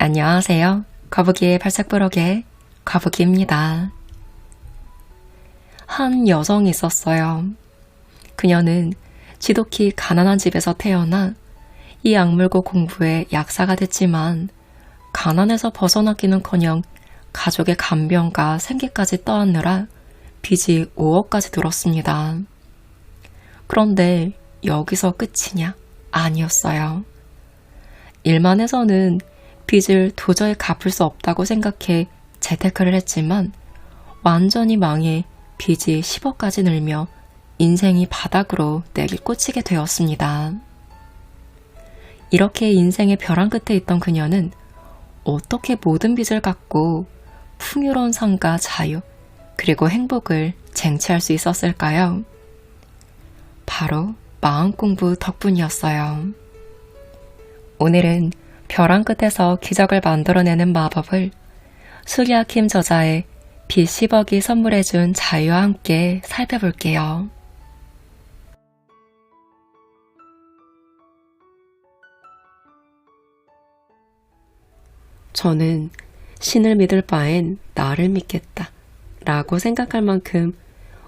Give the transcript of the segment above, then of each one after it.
안녕하세요. 거북이의 발작부록의 거북이입니다. 한 여성이 있었어요. 그녀는 지독히 가난한 집에서 태어나 이 악물고 공부에 약사가 됐지만 가난에서 벗어나기는커녕 가족의 간병과 생계까지 떠안느라 빚이 5억까지 들었습니다. 그런데 여기서 끝이냐? 아니었어요. 일만에서는 빚을 도저히 갚을 수 없다고 생각해 재테크를 했지만 완전히 망해 빚이 10억까지 늘며 인생이 바닥으로 내리꽂히게 되었습니다. 이렇게 인생의 벼랑 끝에 있던 그녀는 어떻게 모든 빚을 갚고 풍요로운 삶과 자유 그리고 행복을 쟁취할 수 있었을까요? 바로 마음 공부 덕분이었어요. 오늘은 벼랑 끝에서 기적을 만들어내는 마법을 수리아킴 저자의 빚 10억이 선물해준 자유와 함께 살펴볼게요. 저는 신을 믿을 바엔 나를 믿겠다 라고 생각할 만큼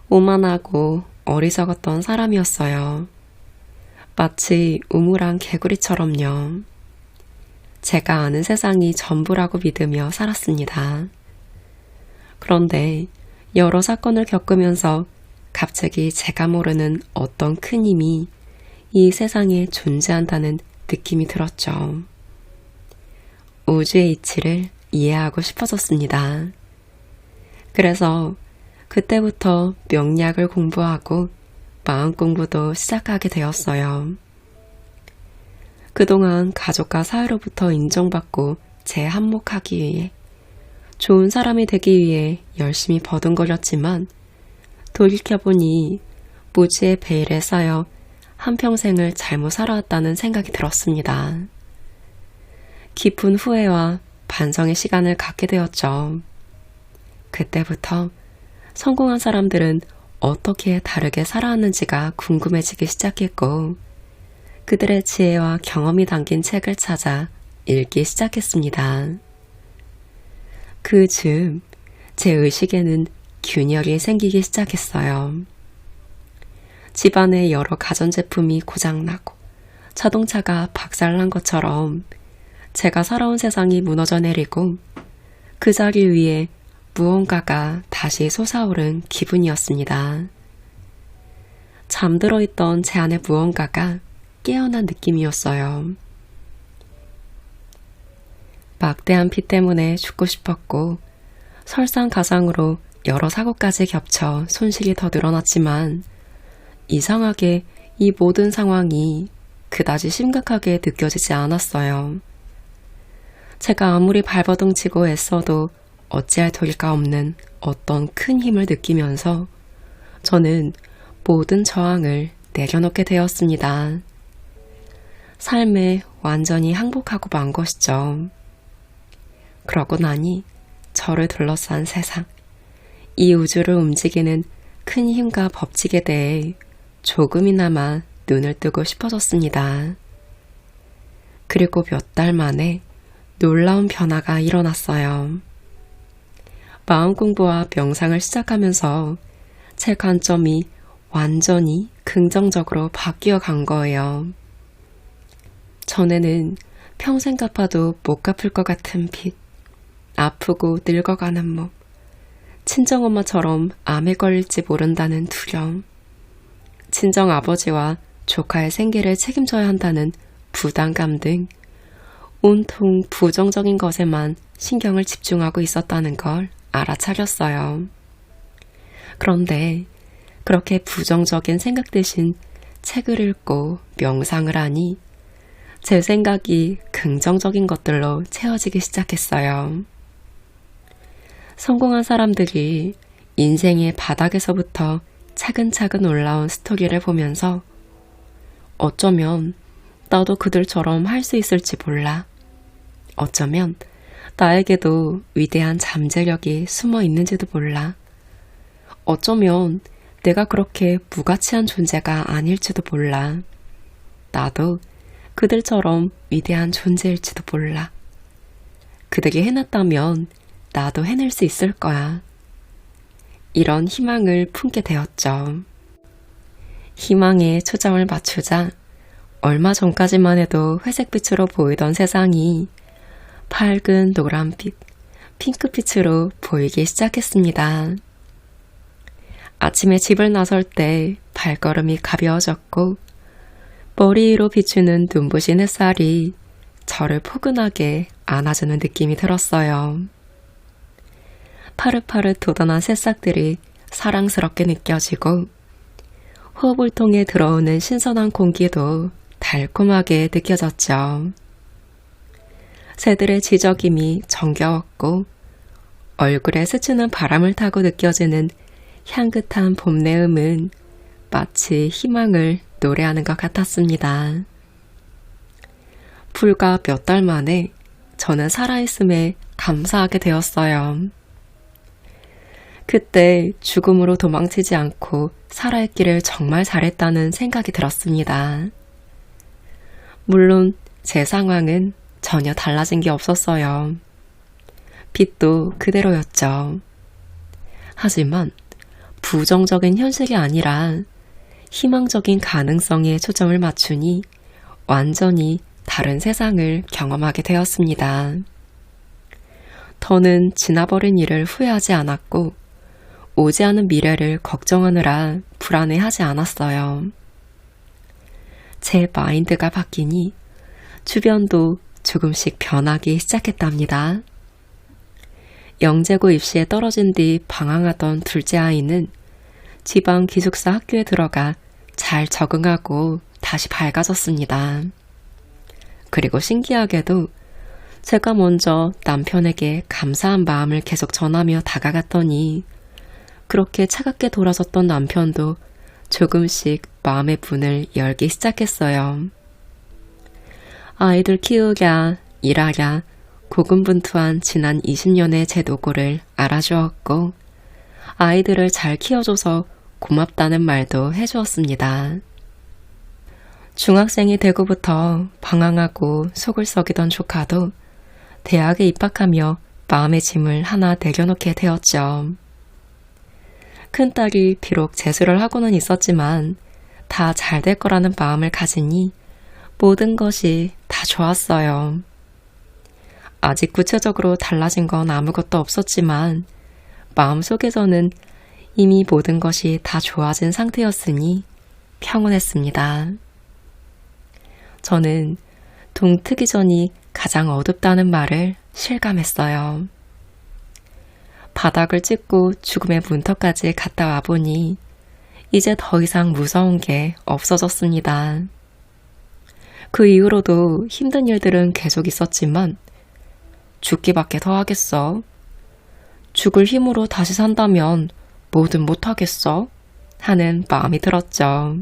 오만하고 어리석었던 사람이었어요. 마치 우물한 개구리처럼요. 제가 아는 세상이 전부라고 믿으며 살았습니다. 그런데 여러 사건을 겪으면서 갑자기 제가 모르는 어떤 큰 힘이 이 세상에 존재한다는 느낌이 들었죠. 우주의 이치를 이해하고 싶어졌습니다. 그래서 그때부터 명리학을 공부하고 마음 공부도 시작하게 되었어요. 그동안 가족과 사회로부터 인정받고 재한몫하기 위해 좋은 사람이 되기 위해 열심히 버둥거렸지만 돌이켜보니 무지의 베일에 쌓여 한평생을 잘못 살아왔다는 생각이 들었습니다. 깊은 후회와 반성의 시간을 갖게 되었죠. 그때부터 성공한 사람들은 어떻게 다르게 살아왔는지가 궁금해지기 시작했고 그들의 지혜와 경험이 담긴 책을 찾아 읽기 시작했습니다. 그 즈음 제 의식에는 균열이 생기기 시작했어요. 집안의 여러 가전제품이 고장나고 자동차가 박살난 것처럼 제가 살아온 세상이 무너져 내리고 그 자리 위에 무언가가 다시 솟아오른 기분이었습니다. 잠들어 있던 제 안의 무언가가 깨어난 느낌이었어요. 막대한 피 때문에 죽고 싶었고 설상가상으로 여러 사고까지 겹쳐 손실이 더 늘어났지만 이상하게 이 모든 상황이 그다지 심각하게 느껴지지 않았어요. 제가 아무리 발버둥치고 애써도 어찌할 도리가 없는 어떤 큰 힘을 느끼면서 저는 모든 저항을 내려놓게 되었습니다. 삶에 완전히 항복하고 만 것이죠. 그러고 나니 저를 둘러싼 세상, 이 우주를 움직이는 큰 힘과 법칙에 대해 조금이나마 눈을 뜨고 싶어졌습니다. 그리고 몇 달 만에 놀라운 변화가 일어났어요. 마음 공부와 명상을 시작하면서 제 관점이 완전히 긍정적으로 바뀌어 간 거예요. 전에는 평생 갚아도 못 갚을 것 같은 빚, 아프고 늙어가는 몸, 친정엄마처럼 암에 걸릴지 모른다는 두려움, 친정아버지와 조카의 생계를 책임져야 한다는 부담감 등 온통 부정적인 것에만 신경을 집중하고 있었다는 걸 알아차렸어요. 그런데 그렇게 부정적인 생각 대신 책을 읽고 명상을 하니 제 생각이 긍정적인 것들로 채워지기 시작했어요. 성공한 사람들이 인생의 바닥에서부터 차근차근 올라온 스토리를 보면서 어쩌면 나도 그들처럼 할 수 있을지 몰라. 어쩌면 나에게도 위대한 잠재력이 숨어 있는지도 몰라. 어쩌면 내가 그렇게 무가치한 존재가 아닐지도 몰라. 나도 그들처럼 위대한 존재일지도 몰라. 그들이 해냈다면 나도 해낼 수 있을 거야. 이런 희망을 품게 되었죠. 희망에 초점을 맞추자 얼마 전까지만 해도 회색빛으로 보이던 세상이 밝은 노란빛, 핑크빛으로 보이기 시작했습니다. 아침에 집을 나설 때 발걸음이 가벼워졌고 머리 위로 비추는 눈부신 햇살이 저를 포근하게 안아주는 느낌이 들었어요. 파릇파릇 돋아난 새싹들이 사랑스럽게 느껴지고 호흡을 통해 들어오는 신선한 공기도 달콤하게 느껴졌죠. 새들의 지저김이 정겨웠고 얼굴에 스치는 바람을 타고 느껴지는 향긋한 봄 내음은 마치 희망을 노래하는 것 같았습니다. 불과 몇 달 만에 저는 살아있음에 감사하게 되었어요. 그때 죽음으로 도망치지 않고 살아있기를 정말 잘했다는 생각이 들었습니다. 물론 제 상황은 전혀 달라진 게 없었어요. 빛도 그대로였죠. 하지만 부정적인 현실이 아니라 희망적인 가능성에 초점을 맞추니 완전히 다른 세상을 경험하게 되었습니다. 더는 지나버린 일을 후회하지 않았고 오지 않은 미래를 걱정하느라 불안해하지 않았어요. 제 마인드가 바뀌니 주변도 조금씩 변하기 시작했답니다. 영재고 입시에 떨어진 뒤 방황하던 둘째 아이는 지방 기숙사 학교에 들어가 잘 적응하고 다시 밝아졌습니다. 그리고 신기하게도 제가 먼저 남편에게 감사한 마음을 계속 전하며 다가갔더니 그렇게 차갑게 돌아섰던 남편도 조금씩 마음의 문을 열기 시작했어요. 아이들 키우랴, 일하랴, 고군분투한 지난 20년의 제 노고를 알아주었고 아이들을 잘 키워줘서 고맙다는 말도 해주었습니다. 중학생이 되고부터 방황하고 속을 썩이던 조카도 대학에 입학하며 마음의 짐을 하나 내려놓게 되었죠. 큰딸이 비록 재수를 하고는 있었지만 다 잘 될 거라는 마음을 가지니 모든 것이 다 좋았어요. 아직 구체적으로 달라진 건 아무것도 없었지만 마음속에서는 이미 모든 것이 다 좋아진 상태였으니 평온했습니다. 저는 동트기 전이 가장 어둡다는 말을 실감했어요. 바닥을 찍고 죽음의 문턱까지 갔다 와보니 이제 더 이상 무서운 게 없어졌습니다. 그 이후로도 힘든 일들은 계속 있었지만 죽기밖에 더 하겠어? 죽을 힘으로 다시 산다면 뭐든 못하겠어? 하는 마음이 들었죠.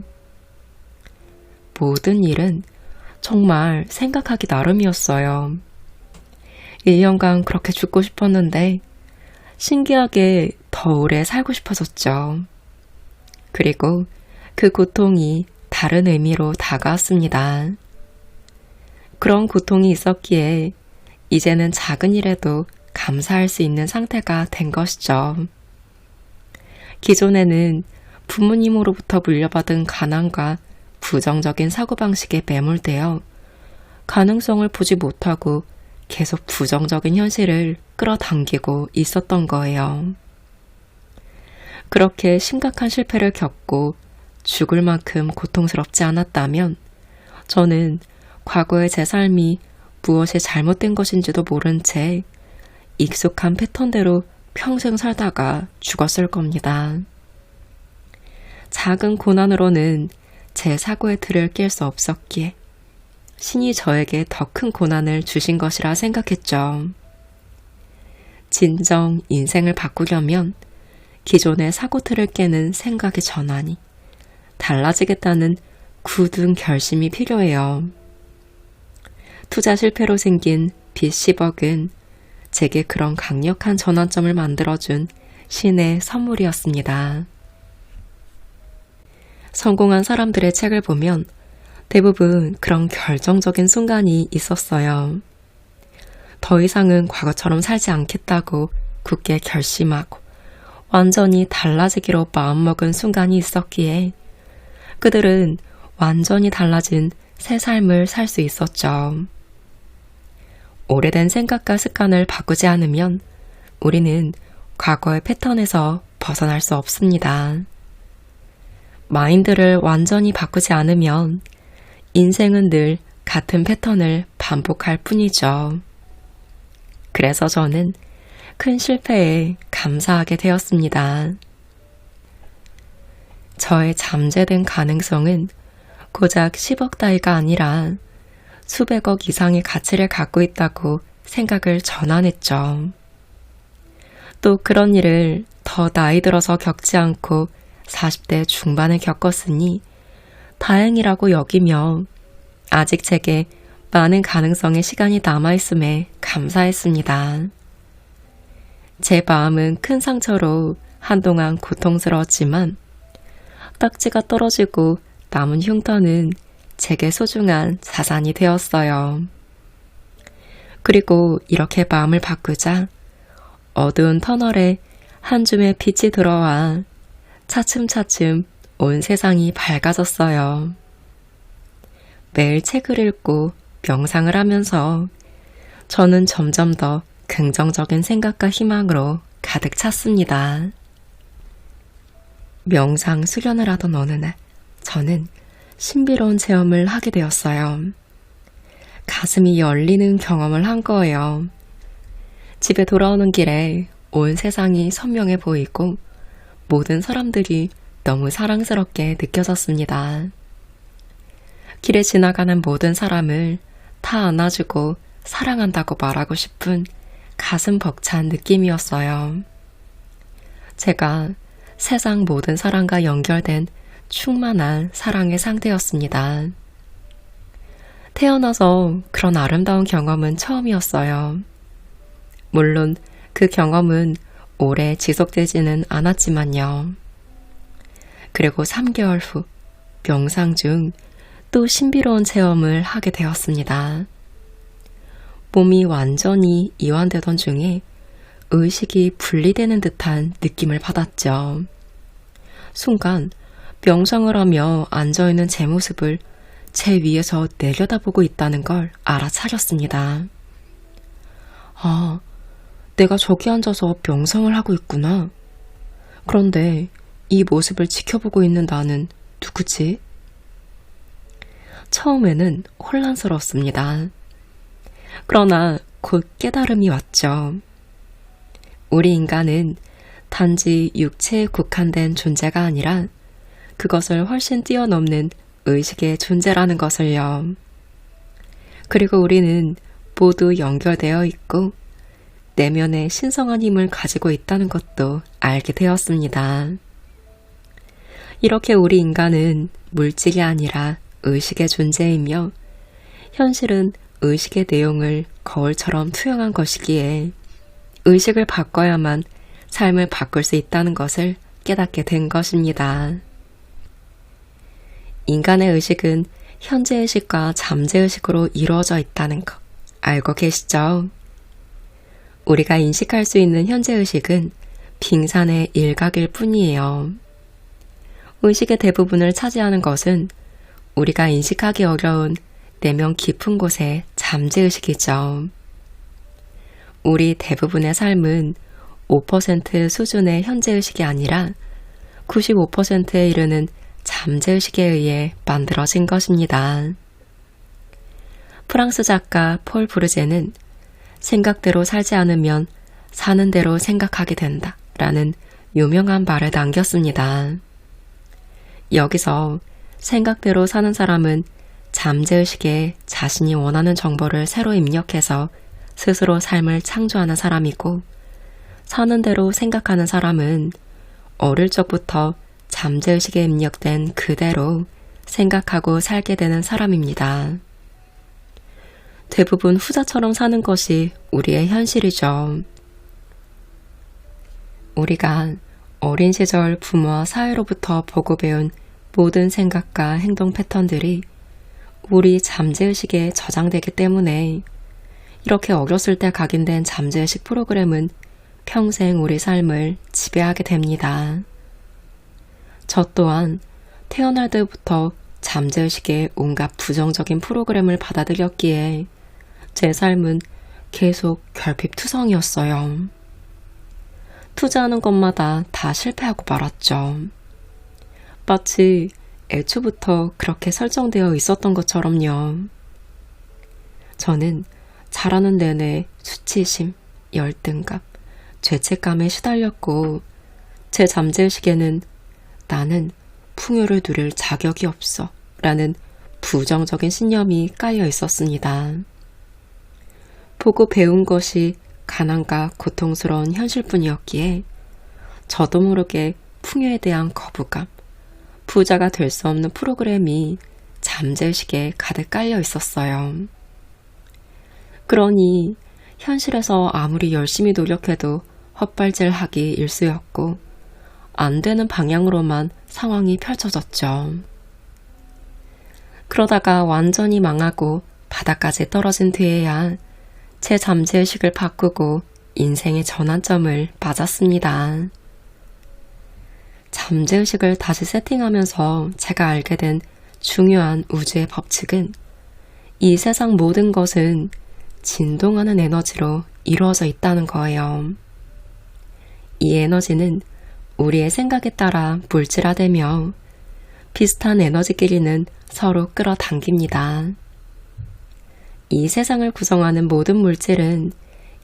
모든 일은 정말 생각하기 나름이었어요. 1년간 그렇게 죽고 싶었는데 신기하게 더 오래 살고 싶어졌죠. 그리고 그 고통이 다른 의미로 다가왔습니다. 그런 고통이 있었기에 이제는 작은 일에도 감사할 수 있는 상태가 된 것이죠. 기존에는 부모님으로부터 물려받은 가난과 부정적인 사고방식에 매몰되어 가능성을 보지 못하고 계속 부정적인 현실을 끌어당기고 있었던 거예요. 그렇게 심각한 실패를 겪고 죽을 만큼 고통스럽지 않았다면 저는 과거의 제 삶이 무엇이 잘못된 것인지도 모른 채 익숙한 패턴대로 평생 살다가 죽었을 겁니다. 작은 고난으로는 제 사고의 틀을 깰 수 없었기에 신이 저에게 더 큰 고난을 주신 것이라 생각했죠. 진정 인생을 바꾸려면 기존의 사고 틀을 깨는 생각이 전하니 달라지겠다는 굳은 결심이 필요해요. 투자 실패로 생긴 빚 10억은 제게 그런 강력한 전환점을 만들어준 신의 선물이었습니다. 성공한 사람들의 책을 보면 대부분 그런 결정적인 순간이 있었어요. 더 더 이상은 과거처럼 살지 않겠다고 굳게 결심하고 완전히 달라지기로 마음먹은 순간이 있었기에 그들은 완전히 달라진 새 삶을 살 수 있었죠. 오래된 생각과 습관을 바꾸지 않으면 우리는 과거의 패턴에서 벗어날 수 없습니다. 마인드를 완전히 바꾸지 않으면 인생은 늘 같은 패턴을 반복할 뿐이죠. 그래서 저는 큰 실패에 감사하게 되었습니다. 저의 잠재된 가능성은 고작 10억 단위가 아니라 수백억 이상의 가치를 갖고 있다고 생각을 전환했죠. 또 그런 일을 더 나이 들어서 겪지 않고 40대 중반에 겪었으니 다행이라고 여기며 아직 제게 많은 가능성의 시간이 남아있음에 감사했습니다. 제 마음은 큰 상처로 한동안 고통스러웠지만 딱지가 떨어지고 남은 흉터는 제게 소중한 자산이 되었어요. 그리고 이렇게 마음을 바꾸자 어두운 터널에 한 줌의 빛이 들어와 차츰차츰 온 세상이 밝아졌어요. 매일 책을 읽고 명상을 하면서 저는 점점 더 긍정적인 생각과 희망으로 가득 찼습니다. 명상 수련을 하던 어느 날 저는 신비로운 체험을 하게 되었어요. 가슴이 열리는 경험을 한 거예요. 집에 돌아오는 길에 온 세상이 선명해 보이고 모든 사람들이 너무 사랑스럽게 느껴졌습니다. 길에 지나가는 모든 사람을 다 안아주고 사랑한다고 말하고 싶은 가슴 벅찬 느낌이었어요. 제가 세상 모든 사람과 연결된 충만한 사랑의 상대였습니다. 태어나서 그런 아름다운 경험은 처음이었어요. 물론 그 경험은 오래 지속되지는 않았지만요. 그리고 3개월 후 명상 중 또 신비로운 체험을 하게 되었습니다. 몸이 완전히 이완되던 중에 의식이 분리되는 듯한 느낌을 받았죠. 순간 명상을 하며 앉아있는 제 모습을 제 위에서 내려다보고 있다는 걸 알아차렸습니다. 아, 내가 저기 앉아서 명상을 하고 있구나. 그런데 이 모습을 지켜보고 있는 나는 누구지? 처음에는 혼란스러웠습니다. 그러나 곧 깨달음이 왔죠. 우리 인간은 단지 육체에 국한된 존재가 아니라 그것을 훨씬 뛰어넘는 의식의 존재라는 것을요. 그리고 우리는 모두 연결되어 있고 내면에 신성한 힘을 가지고 있다는 것도 알게 되었습니다. 이렇게 우리 인간은 물질이 아니라 의식의 존재이며 현실은 의식의 내용을 거울처럼 투영한 것이기에 의식을 바꿔야만 삶을 바꿀 수 있다는 것을 깨닫게 된 것입니다. 인간의 의식은 현재의식과 잠재의식으로 이루어져 있다는 것 알고 계시죠? 우리가 인식할 수 있는 현재의식은 빙산의 일각일 뿐이에요. 의식의 대부분을 차지하는 것은 우리가 인식하기 어려운 내면 깊은 곳의 잠재의식이죠. 우리 대부분의 삶은 5% 수준의 현재의식이 아니라 95%에 이르는 잠재의식에 의해 만들어진 것입니다. 프랑스 작가 폴 브루제는 생각대로 살지 않으면 사는 대로 생각하게 된다 라는 유명한 말을 남겼습니다. 여기서 생각대로 사는 사람은 잠재의식에 자신이 원하는 정보를 새로 입력해서 스스로 삶을 창조하는 사람이고 사는 대로 생각하는 사람은 어릴 적부터 잠재의식에 입력된 그대로 생각하고 살게 되는 사람입니다. 대부분 후자처럼 사는 것이 우리의 현실이죠. 우리가 어린 시절 부모와 사회로부터 보고 배운 모든 생각과 행동 패턴들이 우리 잠재의식에 저장되기 때문에 이렇게 어렸을 때 각인된 잠재의식 프로그램은 평생 우리 삶을 지배하게 됩니다. 저 또한 태어날 때부터 잠재의식의 온갖 부정적인 프로그램을 받아들였기에 제 삶은 계속 결핍투성이었어요. 투자하는 것마다 다 실패하고 말았죠. 마치 애초부터 그렇게 설정되어 있었던 것처럼요. 저는 자라는 내내 수치심, 열등감, 죄책감에 시달렸고 제 잠재의식에는 나는 풍요를 누릴 자격이 없어 라는 부정적인 신념이 깔려 있었습니다. 보고 배운 것이 가난과 고통스러운 현실뿐이었기에 저도 모르게 풍요에 대한 거부감, 부자가 될 수 없는 프로그램이 잠재의식에 가득 깔려 있었어요. 그러니 현실에서 아무리 열심히 노력해도 헛발질하기 일쑤였고 안 되는 방향으로만 상황이 펼쳐졌죠. 그러다가 완전히 망하고 바닥까지 떨어진 뒤에야 제 잠재의식을 바꾸고 인생의 전환점을 맞았습니다. 잠재의식을 다시 세팅하면서 제가 알게 된 중요한 우주의 법칙은 이 세상 모든 것은 진동하는 에너지로 이루어져 있다는 거예요. 이 에너지는 우리의 생각에 따라 물질화되며 비슷한 에너지끼리는 서로 끌어당깁니다. 이 세상을 구성하는 모든 물질은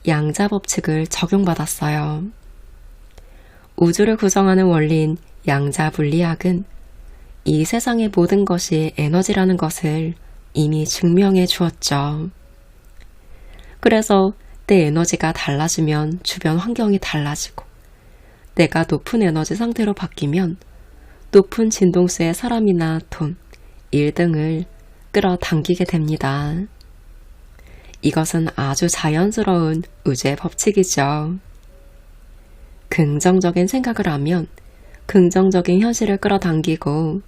양자 법칙을 적용받았어요. 우주를 구성하는 원리인 양자 물리학은 이 세상의 모든 것이 에너지라는 것을 이미 증명해 주었죠. 그래서 내 에너지가 달라지면 주변 환경이 달라지고 내가 높은 에너지 상태로 바뀌면 높은 진동수의 사람이나 돈, 일 등을 끌어당기게 됩니다. 이것은 아주 자연스러운 우주의 법칙이죠. 긍정적인 생각을 하면 긍정적인 현실을 끌어당기고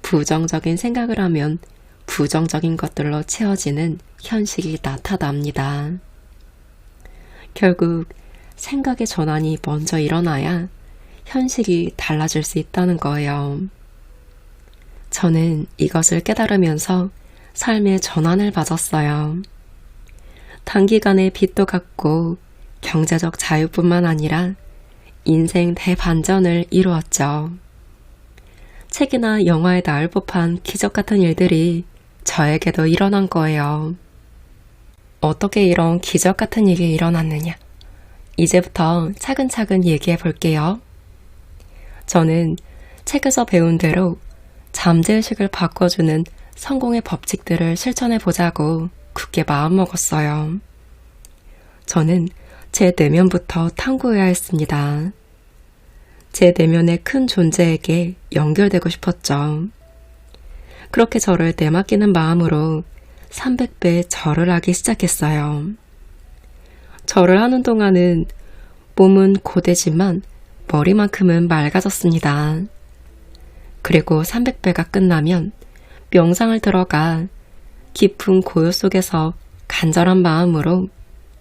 부정적인 생각을 하면 부정적인 것들로 채워지는 현실이 나타납니다. 결국 생각의 전환이 먼저 일어나야 현실이 달라질 수 있다는 거예요. 저는 이것을 깨달으면서 삶의 전환을 맞았어요. 단기간에 빚도 갚고 경제적 자유뿐만 아니라 인생 대반전을 이루었죠. 책이나 영화에 나올 법한 기적 같은 일들이 저에게도 일어난 거예요. 어떻게 이런 기적 같은 일이 일어났느냐? 이제부터 차근차근 얘기해 볼게요. 저는 책에서 배운 대로 잠재의식을 바꿔주는 성공의 법칙들을 실천해 보자고 굳게 마음먹었어요. 저는 제 내면부터 탐구해야 했습니다. 제 내면의 큰 존재에게 연결되고 싶었죠. 그렇게 저를 내맡기는 마음으로 300배 절을 하기 시작했어요. 절을 하는 동안은 몸은 고되지만 머리만큼은 맑아졌습니다. 그리고 300배가 끝나면 명상을 들어가 깊은 고요 속에서 간절한 마음으로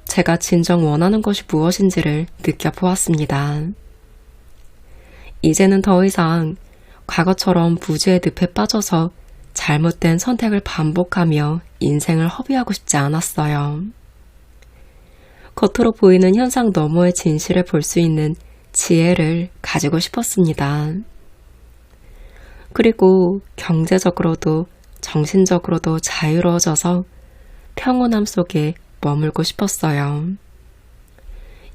제가 진정 원하는 것이 무엇인지를 느껴보았습니다. 이제는 더 이상 과거처럼 무지의 늪에 빠져서 잘못된 선택을 반복하며 인생을 허비하고 싶지 않았어요. 겉으로 보이는 현상 너머의 진실을 볼 수 있는 지혜를 가지고 싶었습니다. 그리고 경제적으로도 정신적으로도 자유로워져서 평온함 속에 머물고 싶었어요.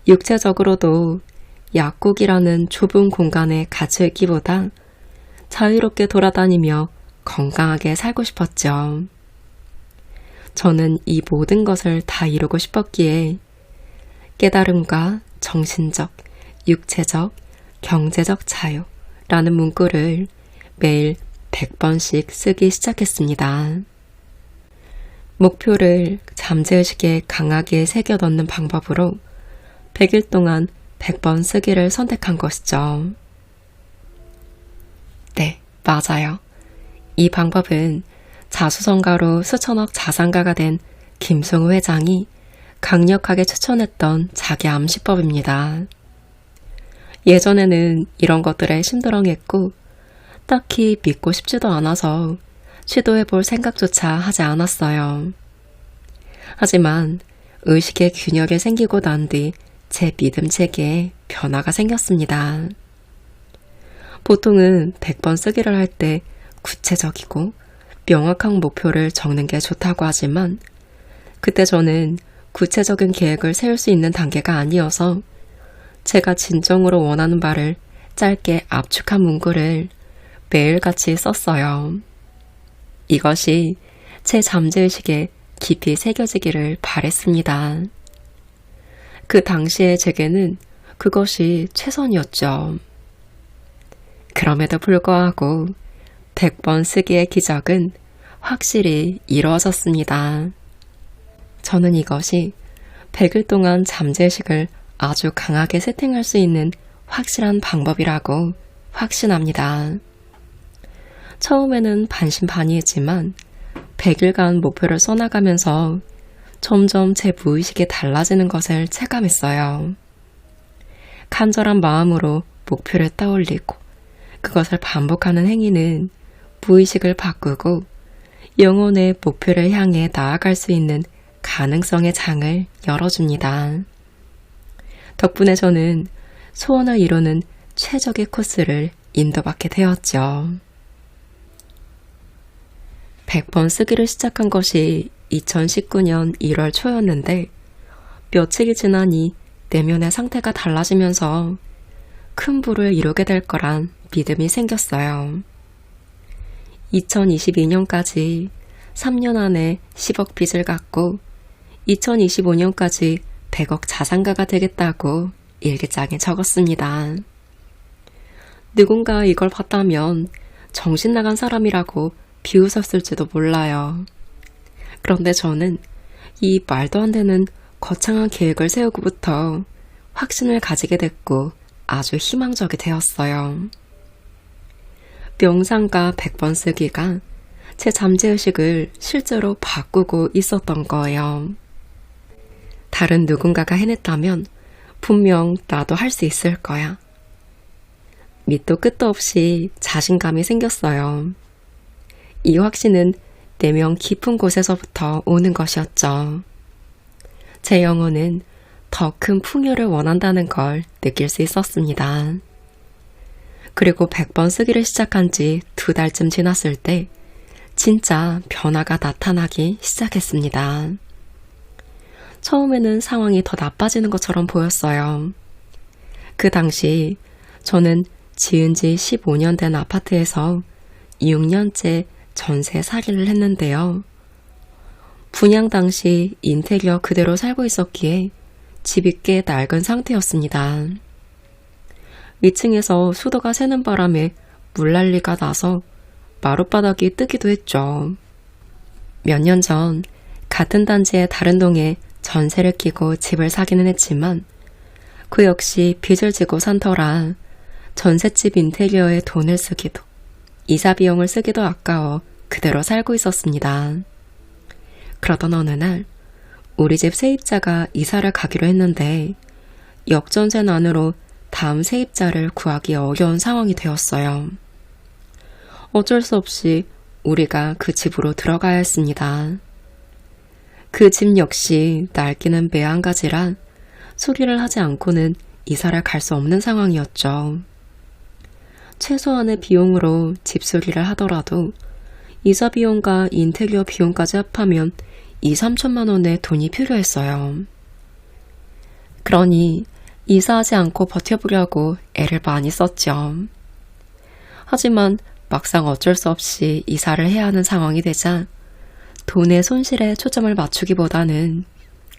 육체적으로도 약국이라는 좁은 공간에 갇혀있기보다 자유롭게 돌아다니며 건강하게 살고 싶었죠. 저는 이 모든 것을 다 이루고 싶었기에 깨달음과 정신적, 육체적, 경제적 자유라는 문구를 매일 100번씩 쓰기 시작했습니다. 목표를 잠재의식에 강하게 새겨 넣는 방법으로 100일 동안 100번 쓰기를 선택한 것이죠. 네, 맞아요. 이 방법은 자수성가로 수천억 자산가가 된 김승우 회장이 강력하게 추천했던 자기 암시법입니다. 예전에는 이런 것들에 심드렁했고 딱히 믿고 싶지도 않아서 시도해볼 생각조차 하지 않았어요. 하지만 의식의 균열이 생기고 난 뒤 제 믿음 체계에 변화가 생겼습니다. 보통은 100번 쓰기를 할 때 구체적이고 명확한 목표를 적는 게 좋다고 하지만 그때 저는 구체적인 계획을 세울 수 있는 단계가 아니어서 제가 진정으로 원하는 바를 짧게 압축한 문구를 매일같이 썼어요. 이것이 제 잠재의식에 깊이 새겨지기를 바랬습니다. 그 당시의 제게는 그것이 최선이었죠. 그럼에도 불구하고 100번 쓰기의 기적은 확실히 이루어졌습니다. 저는 이것이 100일 동안 잠재의식을 아주 강하게 세팅할 수 있는 확실한 방법이라고 확신합니다. 처음에는 반신반의했지만 100일간 목표를 써나가면서 점점 제 무의식이 달라지는 것을 체감했어요. 간절한 마음으로 목표를 떠올리고 그것을 반복하는 행위는 무의식을 바꾸고 영혼의 목표를 향해 나아갈 수 있는 가능성의 장을 열어줍니다. 덕분에 저는 소원을 이루는 최적의 코스를 인도받게 되었죠. 100번 쓰기를 시작한 것이 2019년 1월 초였는데 며칠이 지나니 내면의 상태가 달라지면서 큰 부를 이루게 될 거란 믿음이 생겼어요. 2022년까지 3년 안에 10억 빚을 갚고 2025년까지 100억 자산가가 되겠다고 일기장에 적었습니다. 누군가 이걸 봤다면 정신 나간 사람이라고 비웃었을지도 몰라요. 그런데 저는 이 말도 안 되는 거창한 계획을 세우고부터 확신을 가지게 됐고 아주 희망적이 되었어요. 명상과 100번 쓰기가 제 잠재의식을 실제로 바꾸고 있었던 거예요. 다른 누군가가 해냈다면 분명 나도 할 수 있을 거야. 밑도 끝도 없이 자신감이 생겼어요. 이 확신은 내면 깊은 곳에서부터 오는 것이었죠. 제 영혼은 더 큰 풍요를 원한다는 걸 느낄 수 있었습니다. 그리고 100번 쓰기를 시작한 지 2달쯤 지났을 때 진짜 변화가 나타나기 시작했습니다. 처음에는 상황이 더 나빠지는 것처럼 보였어요. 그 당시 저는 지은 지 15년 된 아파트에서 6년째 전세 살이를 했는데요. 분양 당시 인테리어 그대로 살고 있었기에 집이 꽤 낡은 상태였습니다. 위층에서 수도가 새는 바람에 물난리가 나서 마룻바닥이 뜨기도 했죠. 몇 년 전 같은 단지의 다른 동에 전세를 끼고 집을 사기는 했지만 그 역시 빚을 지고 산 터라 전셋집 인테리어에 돈을 쓰기도 이사 비용을 쓰기도 아까워 그대로 살고 있었습니다. 그러던 어느 날 우리 집 세입자가 이사를 가기로 했는데 역전세난으로 다음 세입자를 구하기 어려운 상황이 되었어요. 어쩔 수 없이 우리가 그 집으로 들어가야 했습니다. 그 집 역시 낡기는 매한가지라 수리를 하지 않고는 이사를 갈 수 없는 상황이었죠. 최소한의 비용으로 집 수리를 하더라도 이사 비용과 인테리어 비용까지 합하면 2, 3천만 원의 돈이 필요했어요. 그러니 이사하지 않고 버텨보려고 애를 많이 썼죠. 하지만 막상 어쩔 수 없이 이사를 해야 하는 상황이 되자 돈의 손실에 초점을 맞추기보다는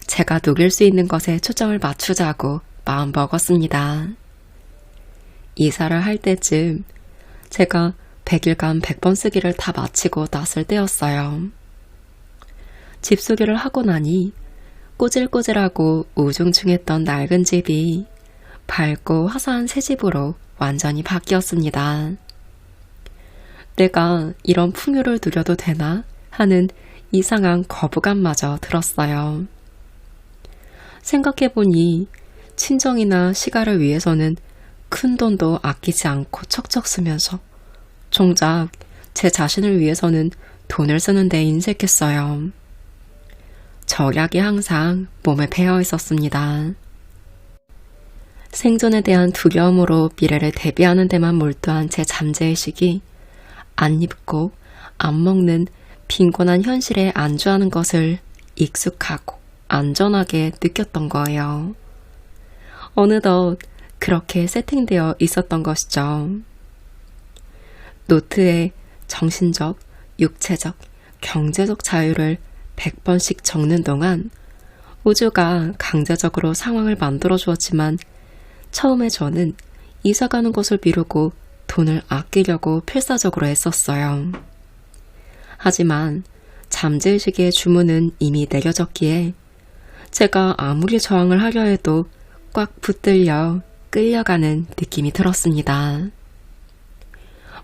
제가 누릴 수 있는 것에 초점을 맞추자고 마음먹었습니다. 이사를 할 때쯤 제가 100일간 100번 쓰기를 다 마치고 났을 때였어요. 집 수리를 하고 나니 꼬질꼬질하고 우중충했던 낡은 집이 밝고 화사한 새 집으로 완전히 바뀌었습니다. 내가 이런 풍요를 누려도 되나 하는 이상한 거부감마저 들었어요. 생각해보니 친정이나 시가를 위해서는 큰 돈도 아끼지 않고 척척 쓰면서 정작 제 자신을 위해서는 돈을 쓰는 데 인색했어요. 절약이 항상 몸에 배어 있었습니다. 생존에 대한 두려움으로 미래를 대비하는 데만 몰두한 제 잠재의식이 안 입고 안 먹는 빈곤한 현실에 안주하는 것을 익숙하고 안전하게 느꼈던 거예요. 어느덧 그렇게 세팅되어 있었던 것이죠. 노트에 정신적, 육체적, 경제적 자유를 100번씩 적는 동안 우주가 강제적으로 상황을 만들어 주었지만 처음에 저는 이사가는 것을 미루고 돈을 아끼려고 필사적으로 애썼어요. 하지만 잠재의식의 주문은 이미 내려졌기에 제가 아무리 저항을 하려 해도 꽉 붙들려 끌려가는 느낌이 들었습니다.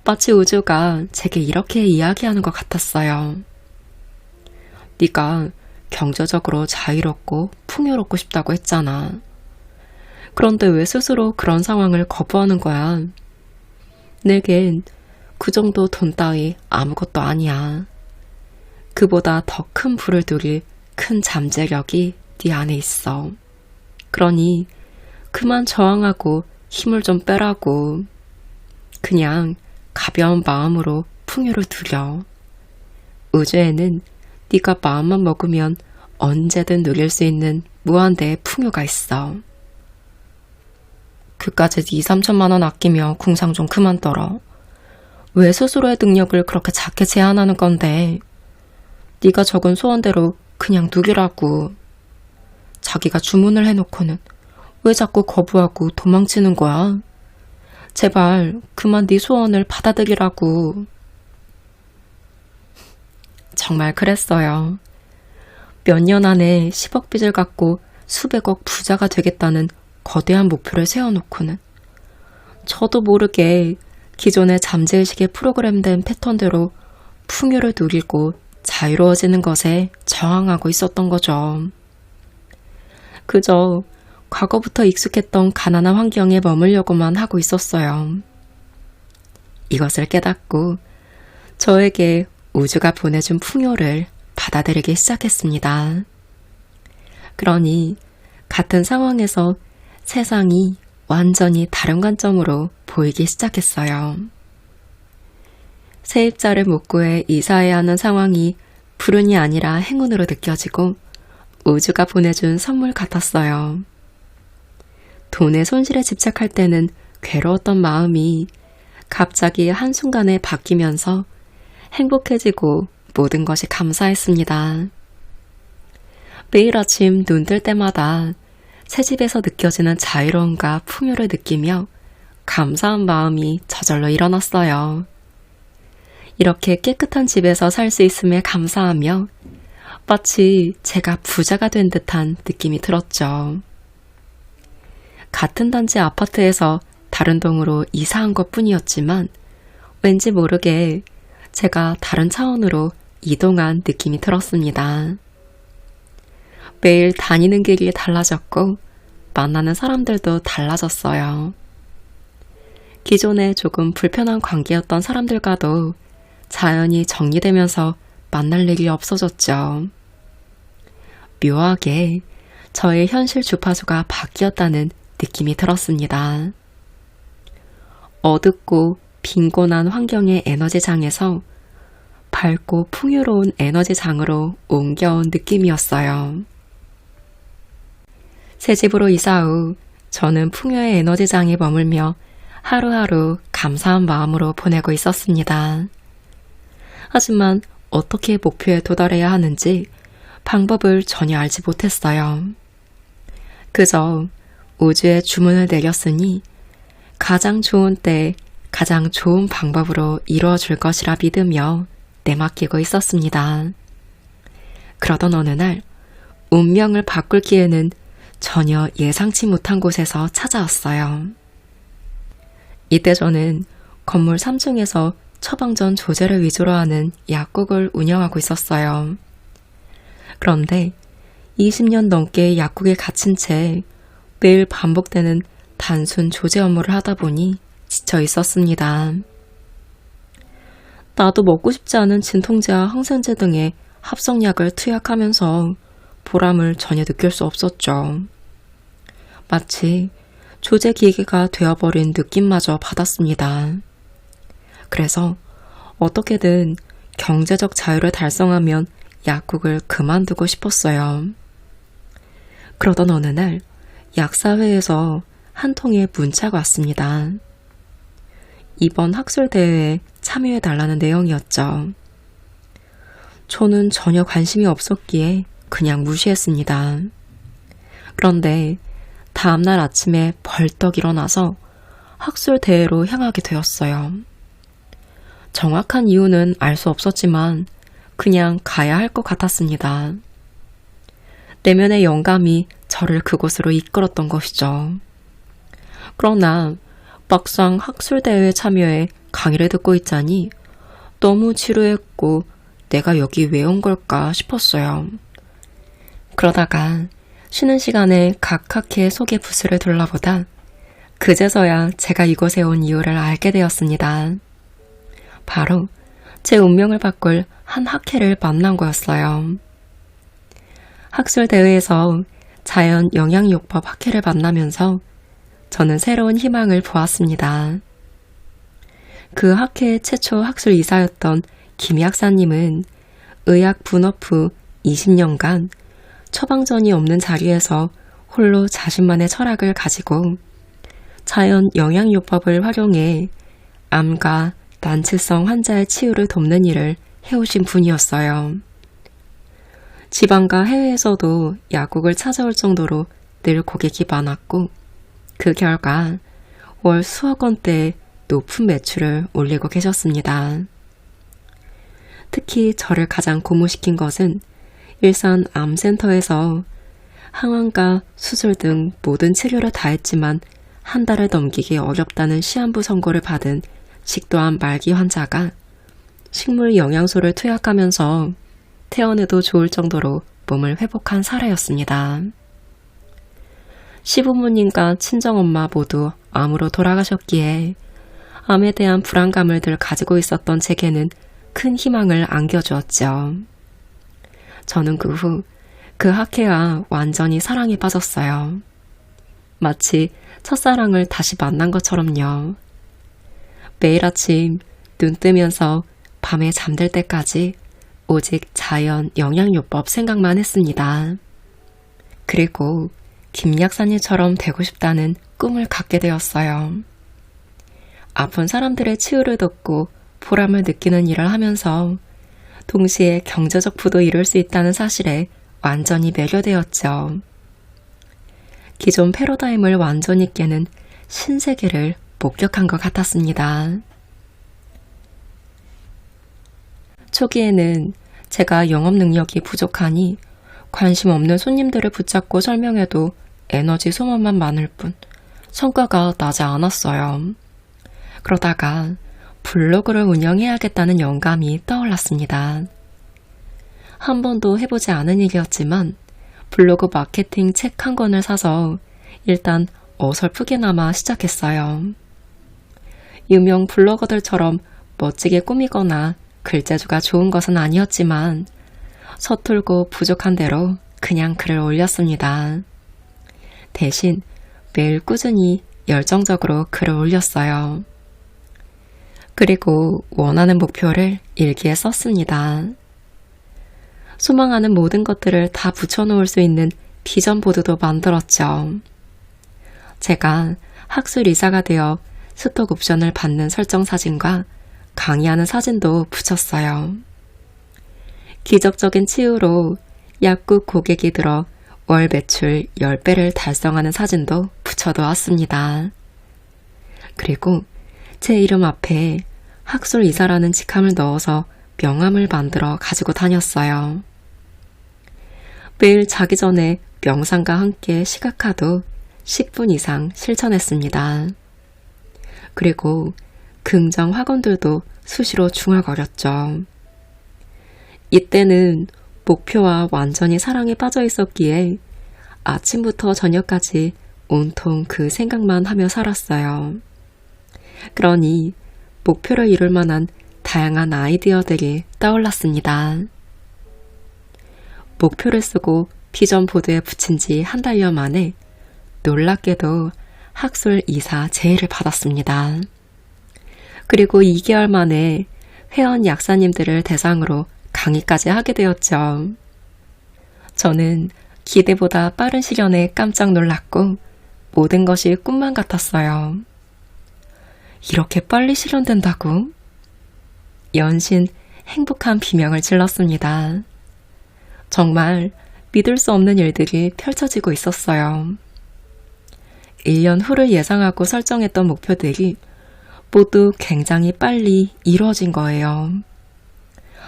마치 우주가 제게 이렇게 이야기하는 것 같았어요. 네가 경제적으로 자유롭고 풍요롭고 싶다고 했잖아. 그런데 왜 스스로 그런 상황을 거부하는 거야? 내겐 그 정도 돈 따위 아무것도 아니야. 그보다 더 큰 부를 누릴 큰 잠재력이 네 안에 있어. 그러니 그만 저항하고 힘을 좀 빼라고. 그냥 가벼운 마음으로 풍요를 누려. 우주에는 네가 마음만 먹으면 언제든 누릴 수 있는 무한대의 풍요가 있어. 그까짓 2~3천만 원 아끼며 궁상 좀 그만 떨어. 왜 스스로의 능력을 그렇게 작게 제한하는 건데? 네가 적은 소원대로 그냥 누리라고. 자기가 주문을 해놓고는 왜 자꾸 거부하고 도망치는 거야? 제발 그만 네 소원을 받아들이라고. 정말 그랬어요. 몇 년 안에 10억 빚을 갚고 수백억 부자가 되겠다는 거대한 목표를 세워놓고는 저도 모르게 기존의 잠재의식에 프로그램된 패턴대로 풍요를 누리고 자유로워지는 것에 저항하고 있었던 거죠. 그저 과거부터 익숙했던 가난한 환경에 머물려고만 하고 있었어요. 이것을 깨닫고 저에게 우주가 보내준 풍요를 받아들이기 시작했습니다. 그러니 같은 상황에서 세상이 완전히 다른 관점으로 보이기 시작했어요. 세입자를 못 구해 이사해야 하는 상황이 불운이 아니라 행운으로 느껴지고 우주가 보내준 선물 같았어요. 돈의 손실에 집착할 때는 괴로웠던 마음이 갑자기 한순간에 바뀌면서 행복해지고 모든 것이 감사했습니다. 매일 아침 눈 뜰 때마다 새 집에서 느껴지는 자유로움과 풍요를 느끼며 감사한 마음이 저절로 일어났어요. 이렇게 깨끗한 집에서 살 수 있음에 감사하며 마치 제가 부자가 된 듯한 느낌이 들었죠. 같은 단지 아파트에서 다른 동으로 이사한 것 뿐이었지만 왠지 모르게 제가 다른 차원으로 이동한 느낌이 들었습니다. 매일 다니는 길이 달라졌고 만나는 사람들도 달라졌어요. 기존에 조금 불편한 관계였던 사람들과도 자연히 정리되면서 만날 일이 없어졌죠. 묘하게 저의 현실 주파수가 바뀌었다는 느낌이 들었습니다. 어둡고 빈곤한 환경의 에너지장에서 밝고 풍요로운 에너지장으로 옮겨온 느낌이었어요. 새 집으로 이사 후 저는 풍요의 에너지장에 머물며 하루하루 감사한 마음으로 보내고 있었습니다. 하지만 어떻게 목표에 도달해야 하는지 방법을 전혀 알지 못했어요. 그저 우주에 주문을 내렸으니 가장 좋은 때 가장 좋은 방법으로 이루어질 것이라 믿으며 내맡기고 있었습니다. 그러던 어느 날 운명을 바꿀 기회는 전혀 예상치 못한 곳에서 찾아왔어요. 이때 저는 건물 3층에서 처방전 조제를 위주로 하는 약국을 운영하고 있었어요. 그런데 20년 넘게 약국에 갇힌 채 매일 반복되는 단순 조제 업무를 하다 보니 지쳐 있었습니다. 나도 먹고 싶지 않은 진통제와 항생제 등의 합성약을 투약하면서 보람을 전혀 느낄 수 없었죠. 마치 조제 기계가 되어버린 느낌마저 받았습니다. 그래서 어떻게든 경제적 자유를 달성하면 약국을 그만두고 싶었어요. 그러던 어느 날 약사회에서 한 통의 문자가 왔습니다. 이번 학술대회에 참여해달라는 내용이었죠. 저는 전혀 관심이 없었기에 그냥 무시했습니다. 그런데 다음날 아침에 벌떡 일어나서 학술대회로 향하게 되었어요. 정확한 이유는 알 수 없었지만 그냥 가야 할 것 같았습니다. 내면의 영감이 저를 그곳으로 이끌었던 것이죠. 그러나 막상 학술대회에 참여해 강의를 듣고 있자니 너무 지루했고 내가 여기 왜 온 걸까 싶었어요. 그러다가 쉬는 시간에 각 학회의 소개 부스를 둘러보다 그제서야 제가 이곳에 온 이유를 알게 되었습니다. 바로 제 운명을 바꿀 한 학회를 만난 거였어요. 학술대회에서 자연영양요법 학회를 만나면서 저는 새로운 희망을 보았습니다. 그 학회 최초 학술이사였던 김 약사님은 의학 분업 후 20년간 처방전이 없는 자리에서 홀로 자신만의 철학을 가지고 자연영양요법을 활용해 암과 난치성 환자의 치유를 돕는 일을 해오신 분이었어요. 지방과 해외에서도 약국을 찾아올 정도로 늘 고객이 많았고 그 결과 월 수억 원대의 높은 매출을 올리고 계셨습니다. 특히 저를 가장 고무시킨 것은 일산 암센터에서 항암과 수술 등 모든 치료를 다 했지만 한 달을 넘기기 어렵다는 시한부 선고를 받은 식도암 말기 환자가 식물 영양소를 투약하면서 퇴원해도 좋을 정도로 몸을 회복한 사례였습니다. 시부모님과 친정엄마 모두 암으로 돌아가셨기에 암에 대한 불안감을 늘 가지고 있었던 제게는 큰 희망을 안겨주었죠. 저는 그 후 그 학회와 완전히 사랑에 빠졌어요. 마치 첫사랑을 다시 만난 것처럼요. 매일 아침 눈 뜨면서 밤에 잠들 때까지 오직 자연 영양요법 생각만 했습니다. 그리고 김 약사님처럼 되고 싶다는 꿈을 갖게 되었어요. 아픈 사람들의 치유를 돕고 보람을 느끼는 일을 하면서 동시에 경제적 부도 이룰 수 있다는 사실에 완전히 매료되었죠. 기존 패러다임을 완전히 깨는 신세계를 목격한 것 같았습니다. 초기에는 제가 영업 능력이 부족하니 관심 없는 손님들을 붙잡고 설명해도 에너지 소모만 많을 뿐 성과가 나지 않았어요. 그러다가 블로그를 운영해야겠다는 영감이 떠올랐습니다. 한 번도 해보지 않은 일이었지만 블로그 마케팅 책 한 권을 사서 일단 어설프게나마 시작했어요. 유명 블로거들처럼 멋지게 꾸미거나 글재주가 좋은 것은 아니었지만 서툴고 부족한 대로 그냥 글을 올렸습니다. 대신 매일 꾸준히 열정적으로 글을 올렸어요. 그리고 원하는 목표를 일기에 썼습니다. 소망하는 모든 것들을 다 붙여놓을 수 있는 비전 보드도 만들었죠. 제가 학술 이사가 되어 스톡 옵션을 받는 설정 사진과 강의하는 사진도 붙였어요. 기적적인 치유로 약국 고객이 들어 월 매출 10배를 달성하는 사진도 붙여놓았습니다. 그리고 제 이름 앞에 학술 이사라는 직함을 넣어서 명함을 만들어 가지고 다녔어요. 매일 자기 전에 명상과 함께 시각화도 10분 이상 실천했습니다. 그리고 긍정 학원들도 수시로 중얼거렸죠. 이때는 목표와 완전히 사랑에 빠져 있었기에 아침부터 저녁까지 온통 그 생각만 하며 살았어요. 그러니 목표를 이룰 만한 다양한 아이디어들이 떠올랐습니다. 목표를 쓰고 비전 보드에 붙인 지 한 달여 만에 놀랍게도 학술 이사 제의를 받았습니다. 그리고 2개월 만에 회원 약사님들을 대상으로 강의까지 하게 되었죠. 저는 기대보다 빠른 시련에 깜짝 놀랐고 모든 것이 꿈만 같았어요. 이렇게 빨리 실현된다고? 연신 행복한 비명을 질렀습니다. 정말 믿을 수 없는 일들이 펼쳐지고 있었어요. 1년 후를 예상하고 설정했던 목표들이 모두 굉장히 빨리 이루어진 거예요.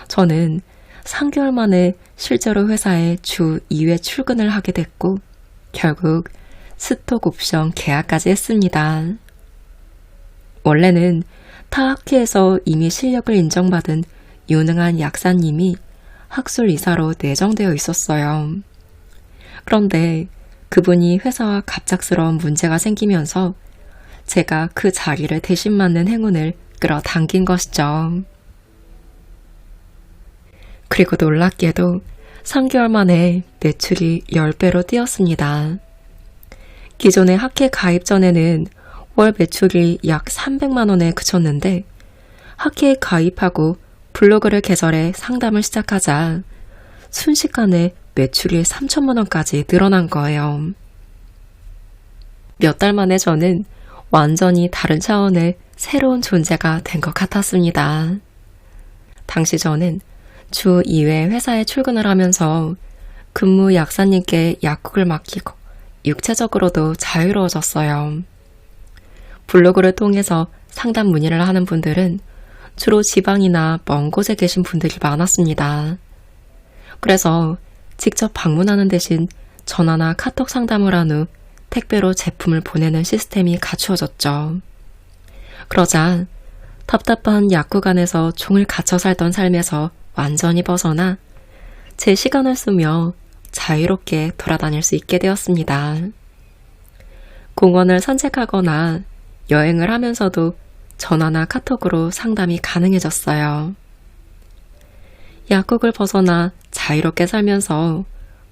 저는 3개월 만에 실제로 회사에 주 2회 출근을 하게 됐고 결국 스톡 옵션 계약까지 했습니다. 원래는 타 학회에서 이미 실력을 인정받은 유능한 약사님이 학술 이사로 내정되어 있었어요. 그런데 그분이 회사와 갑작스러운 문제가 생기면서 제가 그 자리를 대신 맡는 행운을 끌어당긴 것이죠. 그리고 놀랍게도 3개월 만에 매출이 10배로 뛰었습니다. 기존의 학회 가입 전에는 월 매출이 약 300만 원에 그쳤는데 학회에 가입하고 블로그를 개설해 상담을 시작하자 순식간에 매출이 3천만 원까지 늘어난 거예요. 몇 달 만에 저는 완전히 다른 차원의 새로운 존재가 된 것 같았습니다. 당시 저는 주 2회 회사에 출근을 하면서 근무 약사님께 약국을 맡기고 육체적으로도 자유로워졌어요. 블로그를 통해서 상담 문의를 하는 분들은 주로 지방이나 먼 곳에 계신 분들이 많았습니다. 그래서 직접 방문하는 대신 전화나 카톡 상담을 한 후 택배로 제품을 보내는 시스템이 갖추어졌죠. 그러자 답답한 약국 안에서 종을 갇혀 살던 삶에서 완전히 벗어나 제 시간을 쓰며 자유롭게 돌아다닐 수 있게 되었습니다. 공원을 산책하거나 여행을 하면서도 전화나 카톡으로 상담이 가능해졌어요. 약국을 벗어나 자유롭게 살면서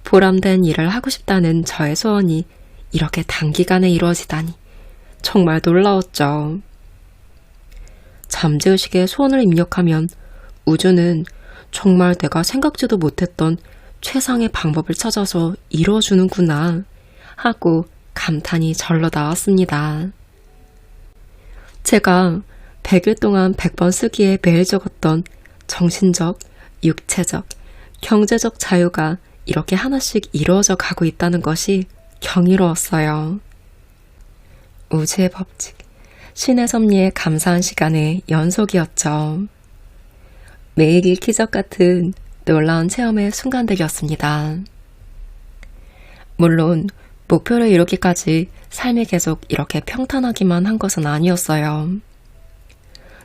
보람된 일을 하고 싶다는 저의 소원이 이렇게 단기간에 이루어지다니 정말 놀라웠죠. 잠재의식에 소원을 입력하면 우주는 정말 내가 생각지도 못했던 최상의 방법을 찾아서 이루어주는구나 하고 감탄이 절로 나왔습니다. 제가 100일 동안 100번 쓰기에 매일 적었던 정신적, 육체적, 경제적 자유가 이렇게 하나씩 이루어져 가고 있다는 것이 경이로웠어요. 우주의 법칙, 신의 섭리에 감사한 시간의 연속이었죠. 매일이 기적 같은 놀라운 체험의 순간들이었습니다. 물론 목표를 이루기까지 삶이 계속 이렇게 평탄하기만 한 것은 아니었어요.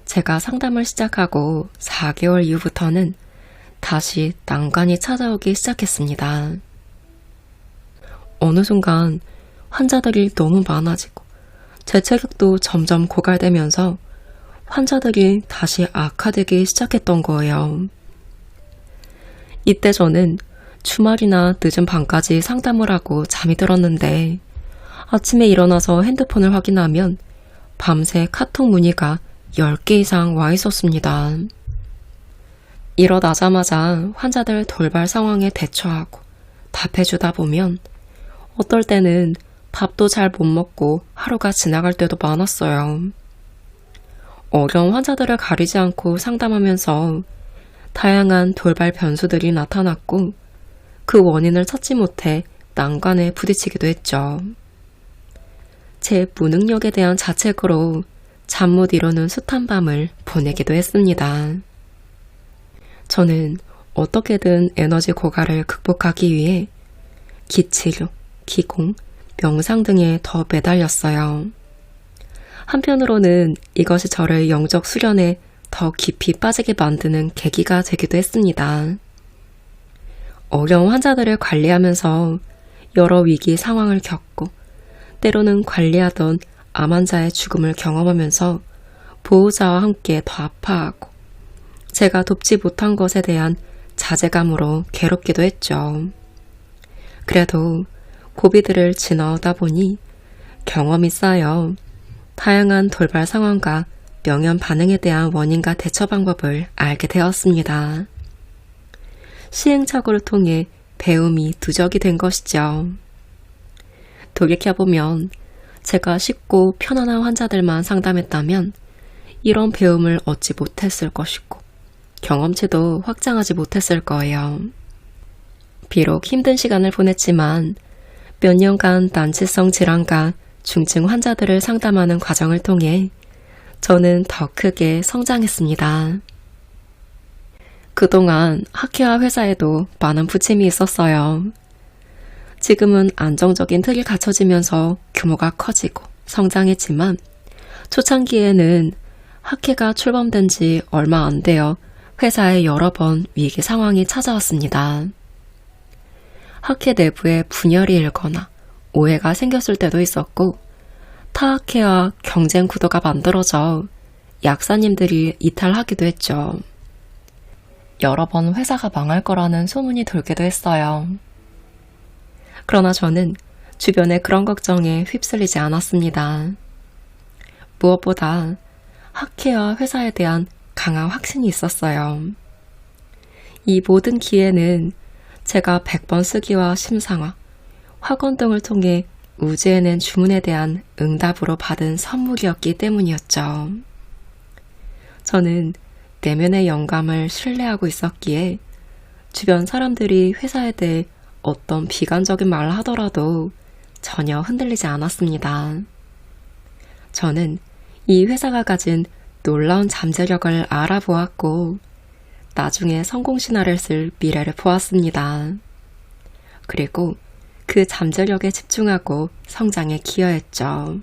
제가 상담을 시작하고 4개월 이후부터는 다시 난관이 찾아오기 시작했습니다. 어느 순간 환자들이 너무 많아지고 제 체력도 점점 고갈되면서 환자들이 다시 악화되기 시작했던 거예요. 이때 저는 주말이나 늦은 밤까지 상담을 하고 잠이 들었는데 아침에 일어나서 핸드폰을 확인하면 밤새 카톡 문의가 10개 이상 와 있었습니다. 일어나자마자 환자들 돌발 상황에 대처하고 답해주다 보면 어떨 때는 밥도 잘 못 먹고 하루가 지나갈 때도 많았어요. 어려운 환자들을 가리지 않고 상담하면서 다양한 돌발 변수들이 나타났고 그 원인을 찾지 못해 난관에 부딪히기도 했죠. 제 무능력에 대한 자책으로 잠 못 이루는 숱한 밤을 보내기도 했습니다. 저는 어떻게든 에너지 고갈을 극복하기 위해 기치료, 기공, 명상 등에 더 매달렸어요. 한편으로는 이것이 저를 영적 수련에 더 깊이 빠지게 만드는 계기가 되기도 했습니다. 어려운 환자들을 관리하면서 여러 위기 상황을 겪고 때로는 관리하던 암 환자의 죽음을 경험하면서 보호자와 함께 더 아파하고 제가 돕지 못한 것에 대한 자괴감으로 괴롭기도 했죠. 그래도 고비들을 지나오다 보니 경험이 쌓여 다양한 돌발 상황과 명현 반응에 대한 원인과 대처 방법을 알게 되었습니다. 시행착오를 통해 배움이 누적이 된 것이죠. 돌이켜보면 제가 쉽고 편안한 환자들만 상담했다면 이런 배움을 얻지 못했을 것이고 경험치도 확장하지 못했을 거예요. 비록 힘든 시간을 보냈지만 몇 년간 난치성 질환과 중증 환자들을 상담하는 과정을 통해 저는 더 크게 성장했습니다. 그동안 학회와 회사에도 많은 부침이 있었어요. 지금은 안정적인 틀이 갖춰지면서 규모가 커지고 성장했지만 초창기에는 학회가 출범된 지 얼마 안 되어 회사에 여러 번 위기 상황이 찾아왔습니다. 학회 내부에 분열이 일거나 오해가 생겼을 때도 있었고 타 학회와 경쟁 구도가 만들어져 약사님들이 이탈하기도 했죠. 여러 번 회사가 망할 거라는 소문이 돌기도 했어요. 그러나 저는 주변의 그런 걱정에 휩쓸리지 않았습니다. 무엇보다 학회와 회사에 대한 강한 확신이 있었어요. 이 모든 기회는 제가 100번 쓰기와 심상화, 학원 등을 통해 우주에 낸 주문에 대한 응답으로 받은 선물이었기 때문이었죠. 저는 내면의 영감을 신뢰하고 있었기에 주변 사람들이 회사에 대해 어떤 비관적인 말을 하더라도 전혀 흔들리지 않았습니다. 저는 이 회사가 가진 놀라운 잠재력을 알아보았고 나중에 성공 신화를 쓸 미래를 보았습니다. 그리고 그 잠재력에 집중하고 성장에 기여했죠.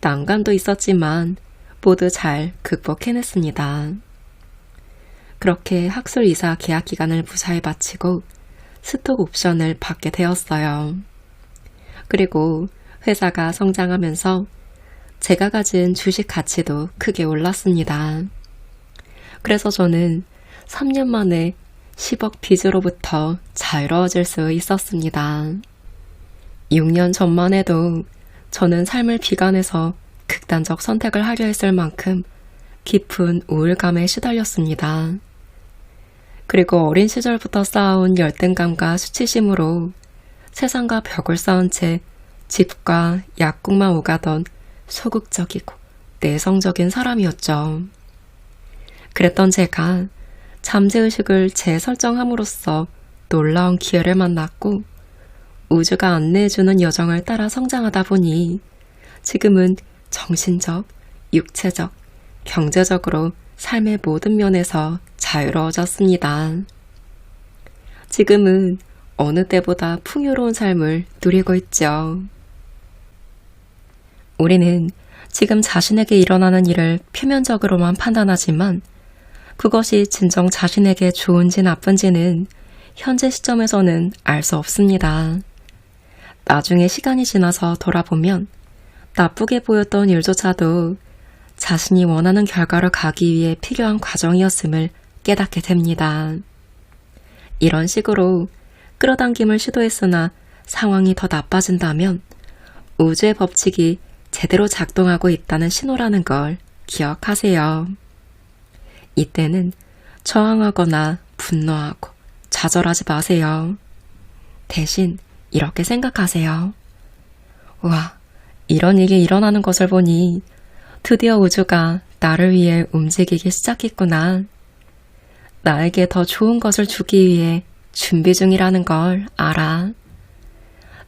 난관도 있었지만 모두 잘 극복해냈습니다. 그렇게 학술 이사 계약 기간을 무사히 마치고 스톡 옵션을 받게 되었어요. 그리고 회사가 성장하면서 제가 가진 주식 가치도 크게 올랐습니다. 그래서 저는 3년 만에 10억 빚으로부터 자유로워질 수 있었습니다. 6년 전만 해도 저는 삶을 비관해서 극단적 선택을 하려 했을 만큼 깊은 우울감에 시달렸습니다. 그리고 어린 시절부터 쌓아온 열등감과 수치심으로 세상과 벽을 쌓은 채 집과 약국만 오가던 소극적이고 내성적인 사람이었죠. 그랬던 제가 잠재의식을 재설정함으로써 놀라운 기회를 만났고 우주가 안내해주는 여정을 따라 성장하다 보니 지금은 정신적, 육체적, 경제적으로 삶의 모든 면에서 자유로워졌습니다. 지금은 어느 때보다 풍요로운 삶을 누리고 있죠. 우리는 지금 자신에게 일어나는 일을 표면적으로만 판단하지만 그것이 진정 자신에게 좋은지 나쁜지는 현재 시점에서는 알 수 없습니다. 나중에 시간이 지나서 돌아보면 나쁘게 보였던 일조차도 자신이 원하는 결과를 가기 위해 필요한 과정이었음을 깨닫게 됩니다. 이런 식으로 끌어당김을 시도했으나 상황이 더 나빠진다면 우주의 법칙이 제대로 작동하고 있다는 신호라는 걸 기억하세요. 이때는 저항하거나 분노하고 좌절하지 마세요. 대신 이렇게 생각하세요. 와, 이런 일이 일어나는 것을 보니 드디어 우주가 나를 위해 움직이기 시작했구나. 나에게 더 좋은 것을 주기 위해 준비 중이라는 걸 알아.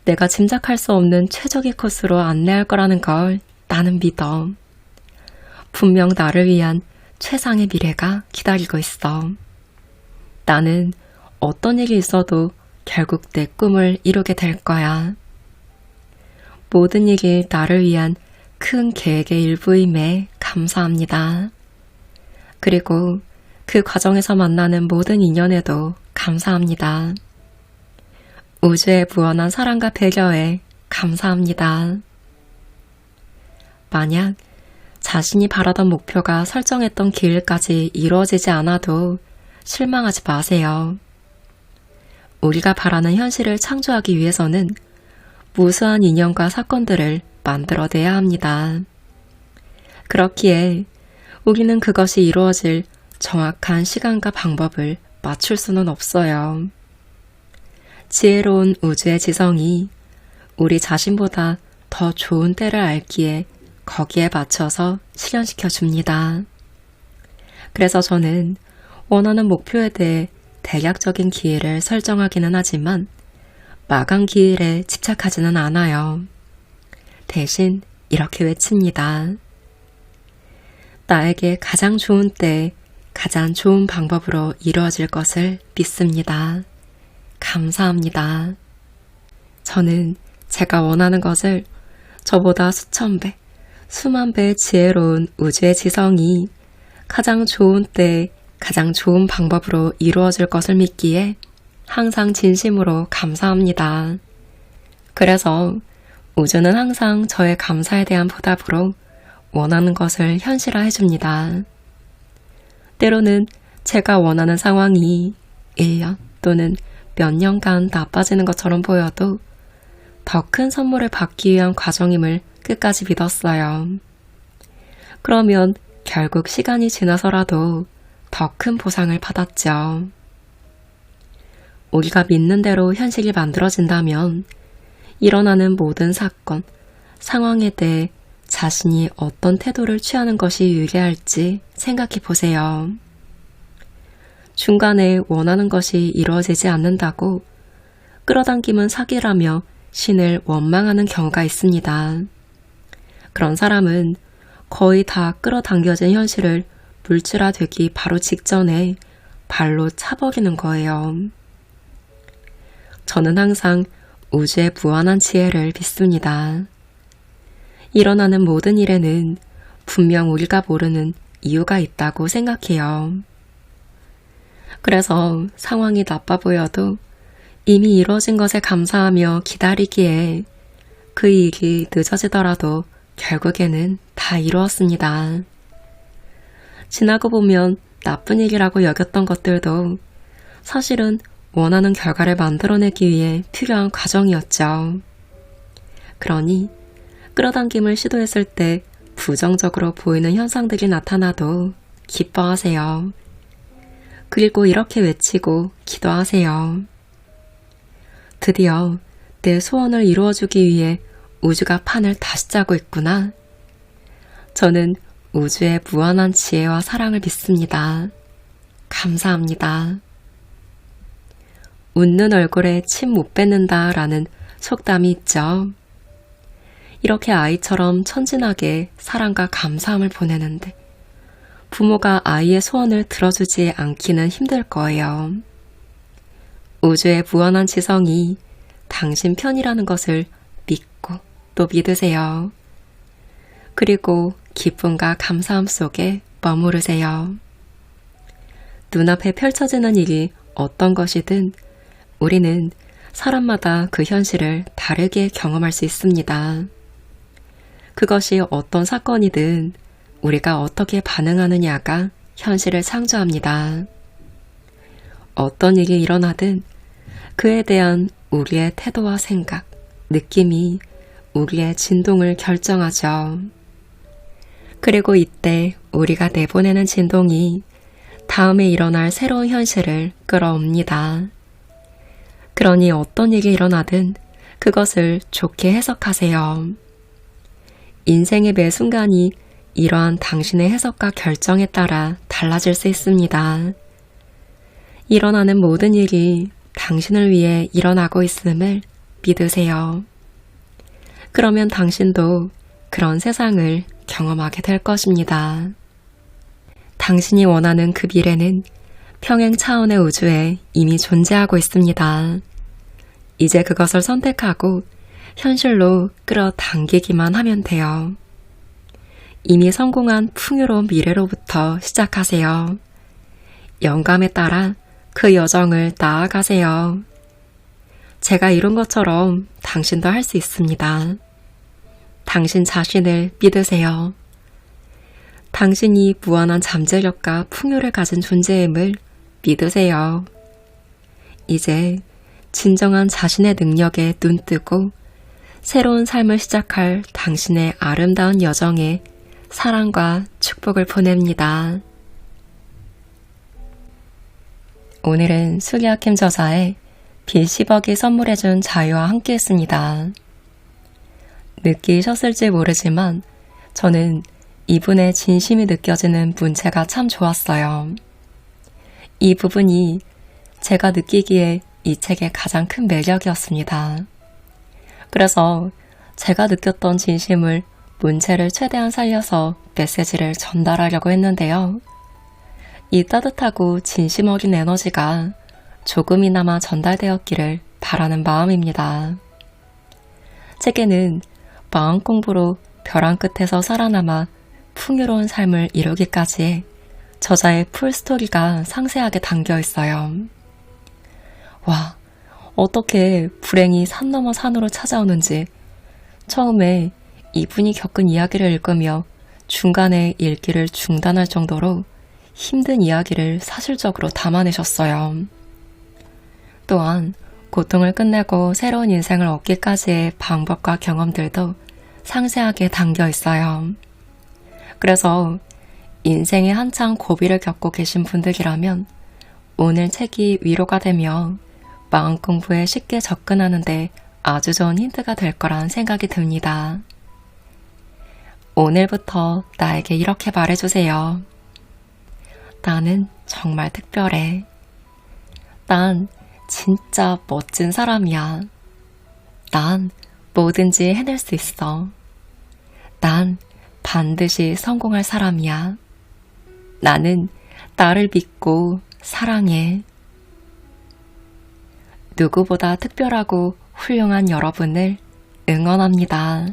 내가 짐작할 수 없는 최적의 코스로 안내할 거라는 걸 나는 믿어. 분명 나를 위한 최상의 미래가 기다리고 있어. 나는 어떤 일이 있어도 결국 내 꿈을 이루게 될 거야. 모든 일이 나를 위한 큰 계획의 일부임에 감사합니다. 그리고 그 과정에서 만나는 모든 인연에도 감사합니다. 우주의 무한한 사랑과 배려에 감사합니다. 만약 자신이 바라던 목표가 설정했던 길까지 이루어지지 않아도 실망하지 마세요. 우리가 바라는 현실을 창조하기 위해서는 무수한 인연과 사건들을 만들어내야 합니다. 그렇기에 우리는 그것이 이루어질 정확한 시간과 방법을 맞출 수는 없어요. 지혜로운 우주의 지성이 우리 자신보다 더 좋은 때를 알기에 거기에 맞춰서 실현시켜 줍니다. 그래서 저는 원하는 목표에 대해 대략적인 기일을 설정하기는 하지만 마감 기일에 집착하지는 않아요. 대신 이렇게 외칩니다. 나에게 가장 좋은 때, 가장 좋은 방법으로 이루어질 것을 믿습니다. 감사합니다. 저는 제가 원하는 것을 저보다 수천 배, 수만 배 지혜로운 우주의 지성이 가장 좋은 때, 가장 좋은 방법으로 이루어질 것을 믿기에 항상 진심으로 감사합니다. 그래서 우주는 항상 저의 감사에 대한 보답으로 원하는 것을 현실화해 줍니다. 때로는 제가 원하는 상황이 1년 또는 몇 년간 나빠지는 것처럼 보여도 더 큰 선물을 받기 위한 과정임을 끝까지 믿었어요. 그러면 결국 시간이 지나서라도 더 큰 보상을 받았죠. 우리가 믿는 대로 현실이 만들어진다면 일어나는 모든 사건, 상황에 대해 자신이 어떤 태도를 취하는 것이 유리할지 생각해 보세요. 중간에 원하는 것이 이루어지지 않는다고 끌어당김은 사기라며 신을 원망하는 경우가 있습니다. 그런 사람은 거의 다 끌어당겨진 현실을 물질화되기 바로 직전에 발로 차버리는 거예요. 저는 항상 우주의 무한한 지혜를 믿습니다. 일어나는 모든 일에는 분명 우리가 모르는 이유가 있다고 생각해요. 그래서 상황이 나빠 보여도 이미 이루어진 것에 감사하며 기다리기에 그 일이 늦어지더라도 결국에는 다 이루었습니다. 지나고 보면 나쁜 일이라고 여겼던 것들도 사실은 원하는 결과를 만들어내기 위해 필요한 과정이었죠. 그러니 끌어당김을 시도했을 때 부정적으로 보이는 현상들이 나타나도 기뻐하세요. 그리고 이렇게 외치고 기도하세요. 드디어 내 소원을 이루어주기 위해 우주가 판을 다시 짜고 있구나. 저는 우주의 무한한 지혜와 사랑을 믿습니다. 감사합니다. 웃는 얼굴에 침 못 뱉는다 라는 속담이 있죠. 이렇게 아이처럼 천진하게 사랑과 감사함을 보내는데 부모가 아이의 소원을 들어주지 않기는 힘들 거예요. 우주의 무한한 지성이 당신 편이라는 것을 믿고 또 믿으세요. 그리고 기쁨과 감사함 속에 머무르세요. 눈앞에 펼쳐지는 일이 어떤 것이든 우리는 사람마다 그 현실을 다르게 경험할 수 있습니다. 그것이 어떤 사건이든 우리가 어떻게 반응하느냐가 현실을 창조합니다. 어떤 일이 일어나든 그에 대한 우리의 태도와 생각, 느낌이 우리의 진동을 결정하죠. 그리고 이때 우리가 내보내는 진동이 다음에 일어날 새로운 현실을 끌어옵니다. 그러니 어떤 일이 일어나든 그것을 좋게 해석하세요. 인생의 매 순간이 이러한 당신의 해석과 결정에 따라 달라질 수 있습니다. 일어나는 모든 일이 당신을 위해 일어나고 있음을 믿으세요. 그러면 당신도 그런 세상을 경험하게 될 것입니다. 당신이 원하는 그 미래는 평행 차원의 우주에 이미 존재하고 있습니다. 이제 그것을 선택하고 현실로 끌어당기기만 하면 돼요. 이미 성공한 풍요로운 미래로부터 시작하세요. 영감에 따라 그 여정을 나아가세요. 제가 이룬 것처럼 당신도 할 수 있습니다. 당신 자신을 믿으세요. 당신이 무한한 잠재력과 풍요를 가진 존재임을 믿으세요. 이제 진정한 자신의 능력에 눈뜨고 새로운 삶을 시작할 당신의 아름다운 여정에 사랑과 축복을 보냅니다. 오늘은 수리아킴 저자의 빛 10억이 선물해준 자유와 함께 했습니다. 느끼셨을지 모르지만 저는 이분의 진심이 느껴지는 문체가 참 좋았어요. 이 부분이 제가 느끼기에 이 책의 가장 큰 매력이었습니다. 그래서 제가 느꼈던 진심을 문체를 최대한 살려서 메시지를 전달하려고 했는데요. 이 따뜻하고 진심 어린 에너지가 조금이나마 전달되었기를 바라는 마음입니다. 책에는 마음 공부로 벼랑 끝에서 살아남아 풍요로운 삶을 이루기까지의 저자의 풀스토리가 상세하게 담겨 있어요. 와, 어떻게 불행이 산 넘어 산으로 찾아오는지 처음에 이분이 겪은 이야기를 읽으며 중간에 읽기를 중단할 정도로 힘든 이야기를 사실적으로 담아내셨어요. 또한 고통을 끝내고 새로운 인생을 얻기까지의 방법과 경험들도 상세하게 담겨 있어요. 그래서 인생에 한창 고비를 겪고 계신 분들이라면 오늘 책이 위로가 되며 마음 공부에 쉽게 접근하는데 아주 좋은 힌트가 될 거란 생각이 듭니다. 오늘부터 나에게 이렇게 말해주세요. 나는 정말 특별해. 난 진짜 멋진 사람이야. 난 뭐든지 해낼 수 있어. 난 반드시 성공할 사람이야. 나는 나를 믿고 사랑해. 누구보다 특별하고 훌륭한 여러분을 응원합니다.